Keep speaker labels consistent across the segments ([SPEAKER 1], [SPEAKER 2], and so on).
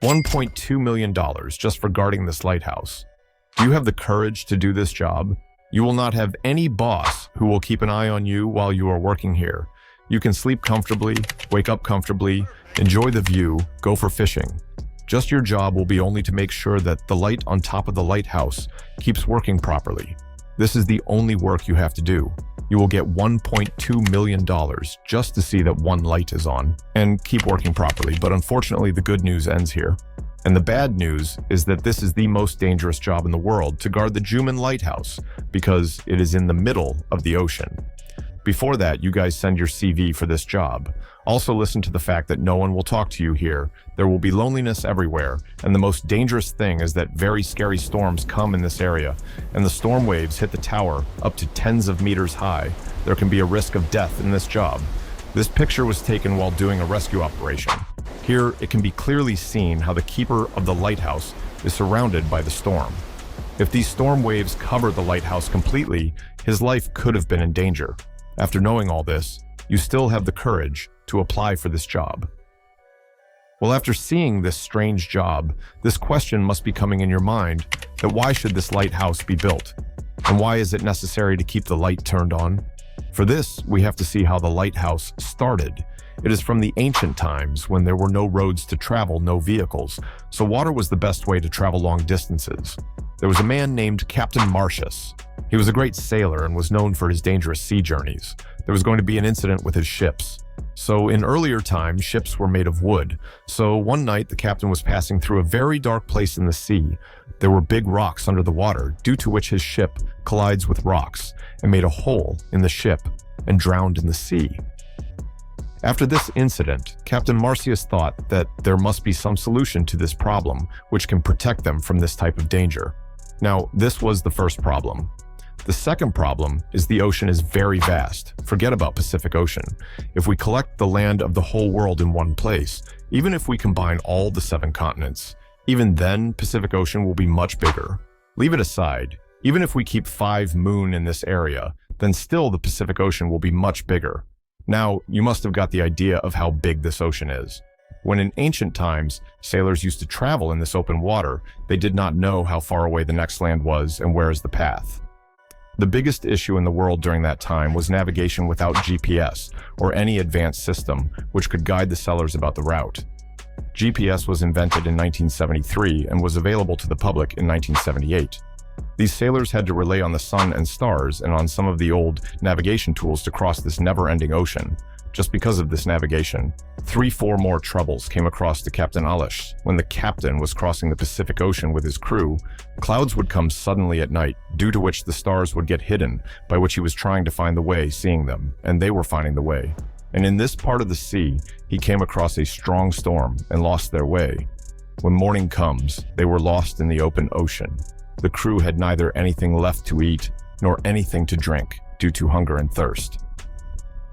[SPEAKER 1] $1.2 million just for guarding this lighthouse. Do you have the courage to do this job? You will not have any boss who will keep an eye on you while you are working here. You can sleep comfortably, wake up comfortably, enjoy the view, go for fishing. Just your job will be only to make sure that the light on top of the lighthouse keeps working properly. This is the only work you have to do. You will get $1.2 million just to see that one light is on and keep working properly. But unfortunately, the good news ends here. And the bad news is that this is the most dangerous job in the world to guard the Juman Lighthouse because it is in the middle of the ocean. Before that, you guys send your CV for this job. Also listen to the fact that no one will talk to you here. There will be loneliness everywhere, and the most dangerous thing is that very scary storms come in this area, and the storm waves hit the tower up to tens of meters high. There can be a risk of death in this job. This picture was taken while doing a rescue operation. Here, it can be clearly seen how the keeper of the lighthouse is surrounded by the storm. If these storm waves covered the lighthouse completely, his life could have been in danger. After knowing all this, you still have the courage to apply for this job. Well, after seeing this strange job, this question must be coming in your mind that why should this lighthouse be built? And why is it necessary to keep the light turned on? For this, we have to see how the lighthouse started. It is from the ancient times when there were no roads to travel, no vehicles, so water was the best way to travel long distances. There was a man named Captain Marcius. He was a great sailor and was known for his dangerous sea journeys. There was going to be an incident with his ships. So in earlier times, ships were made of wood. So one night, the captain was passing through a very dark place in the sea. There were big rocks under the water, due to which his ship collides with rocks and made a hole in the ship and drowned in the sea. After this incident, Captain Marcius thought that there must be some solution to this problem, which can protect them from this type of danger. Now, this was the first problem. The second problem is the ocean is very vast. Forget about Pacific Ocean. If we collect the land of the whole world in one place, even if we combine all the 7 continents, even then Pacific Ocean will be much bigger. Leave it aside. Even if we keep 5 moon in this area, then still the Pacific Ocean will be much bigger. Now, you must have got the idea of how big this ocean is. When in ancient times, sailors used to travel in this open water, they did not know how far away the next land was and where is the path. The biggest issue in the world during that time was navigation without GPS or any advanced system which could guide the sailors about the route. GPS was invented in 1973 and was available to the public in 1978. These sailors had to rely on the sun and stars and on some of the old navigation tools to cross this never-ending ocean. Just because of this navigation, 3-4 more troubles came across to Captain Alish. When the captain was crossing the Pacific Ocean with his crew, clouds would come suddenly at night, due to which the stars would get hidden, by which he was trying to find the way, seeing them, and they were finding the way. And in this part of the sea, he came across a strong storm and lost their way. When morning comes, they were lost in the open ocean. The crew had neither anything left to eat, nor anything to drink, due to hunger and thirst.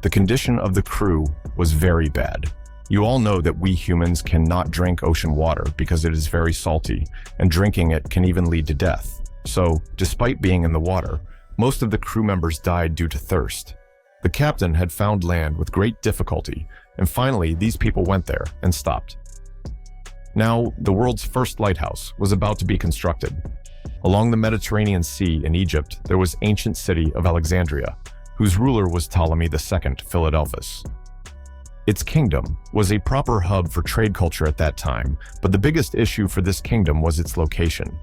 [SPEAKER 1] The condition of the crew was very bad. You all know that we humans cannot drink ocean water because it is very salty, and drinking it can even lead to death. So, despite being in the water, most of the crew members died due to thirst. The captain had found land with great difficulty, and finally these people went there and stopped. Now, the world's first lighthouse was about to be constructed. Along the Mediterranean Sea in Egypt, there was ancient city of Alexandria, whose ruler was Ptolemy II Philadelphus. Its kingdom was a proper hub for trade culture at that time, but the biggest issue for this kingdom was its location.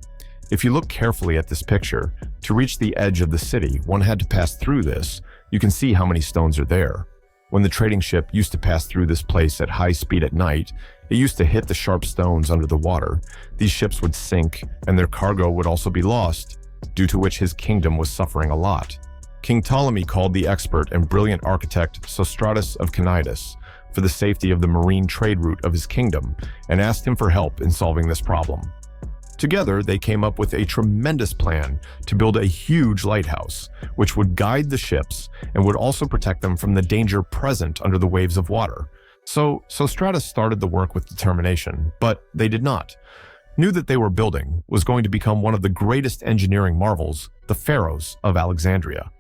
[SPEAKER 1] If you look carefully at this picture, to reach the edge of the city, one had to pass through this. You can see how many stones are there. When the trading ship used to pass through this place at high speed at night, it used to hit the sharp stones under the water. These ships would sink, and their cargo would also be lost, due to which his kingdom was suffering a lot. King Ptolemy called the expert and brilliant architect Sostratus of Cnidus for the safety of the marine trade route of his kingdom and asked him for help in solving this problem. Together, they came up with a tremendous plan to build a huge lighthouse, which would guide the ships and would also protect them from the danger present under the waves of water. So Sostratus started the work with determination, but they did not. Knew that they were building was going to become one of the greatest engineering marvels, the Pharos of Alexandria.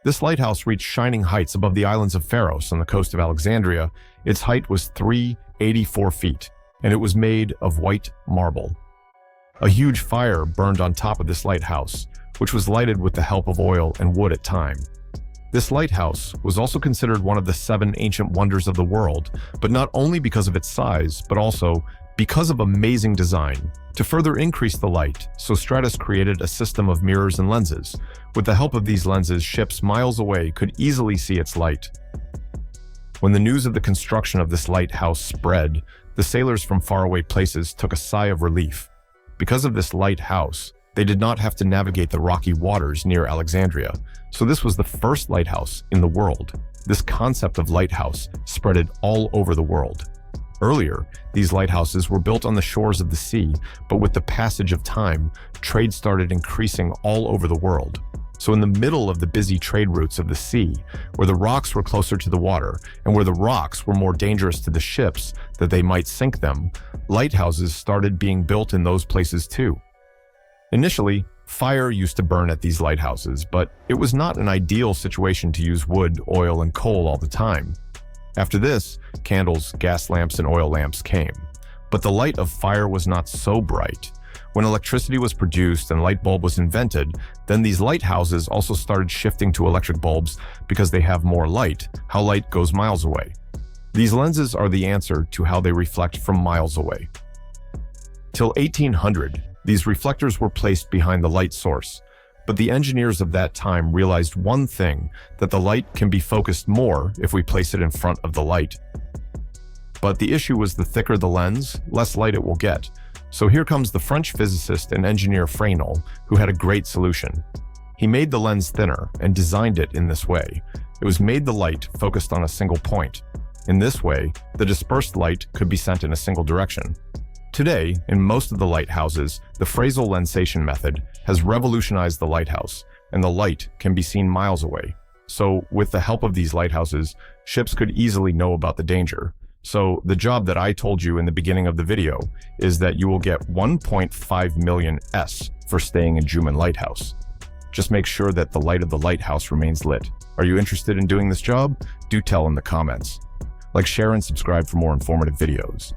[SPEAKER 1] This lighthouse reached shining heights above the islands of Pharos on the coast of Alexandria. Its height was 384 feet, and it was made of white marble. A huge fire burned on top of this lighthouse, which was lighted with the help of oil and wood at time. This lighthouse was also considered one of the 7 ancient wonders of the world, but not only because of its size, but also because of amazing design. To further increase the light, Sostratus created a system of mirrors and lenses. With the help of these lenses, ships miles away could easily see its light. When the news of the construction of this lighthouse spread, the sailors from faraway places took a sigh of relief. Because of this lighthouse, they did not have to navigate the rocky waters near Alexandria, so this was the first lighthouse in the world. This concept of lighthouse spread all over the world. Earlier, these lighthouses were built on the shores of the sea, but with the passage of time, trade started increasing all over the world. So in the middle of the busy trade routes of the sea, where the rocks were closer to the water, and where the rocks were more dangerous to the ships that they might sink them, lighthouses started being built in those places too. Initially, fire used to burn at these lighthouses, but it was not an ideal situation to use wood, oil, and coal all the time. After this, candles, gas lamps, and oil lamps came. But the light of fire was not so bright. When electricity was produced and light bulb was invented, then these lighthouses also started shifting to electric bulbs because they have more light. How light goes miles away. These lenses are the answer to how they reflect from miles away. Till 1800, these reflectors were placed behind the light source, but the engineers of that time realized one thing, that the light can be focused more if we place it in front of the light. But the issue was the thicker the lens, less light it will get. So here comes the French physicist and engineer Fresnel, who had a great solution. He made the lens thinner and designed it in this way. It was made the light focused on a single point. In this way, the dispersed light could be sent in a single direction. Today, in most of the lighthouses, the Fresnel lensation method has revolutionized the lighthouse, and the light can be seen miles away. So, with the help of these lighthouses, ships could easily know about the danger. So, the job that I told you in the beginning of the video is that you will get 1.5 million S for staying in Juman Lighthouse. Just make sure that the light of the lighthouse remains lit. Are you interested in doing this job? Do tell in the comments. Like, share, and subscribe for more informative videos.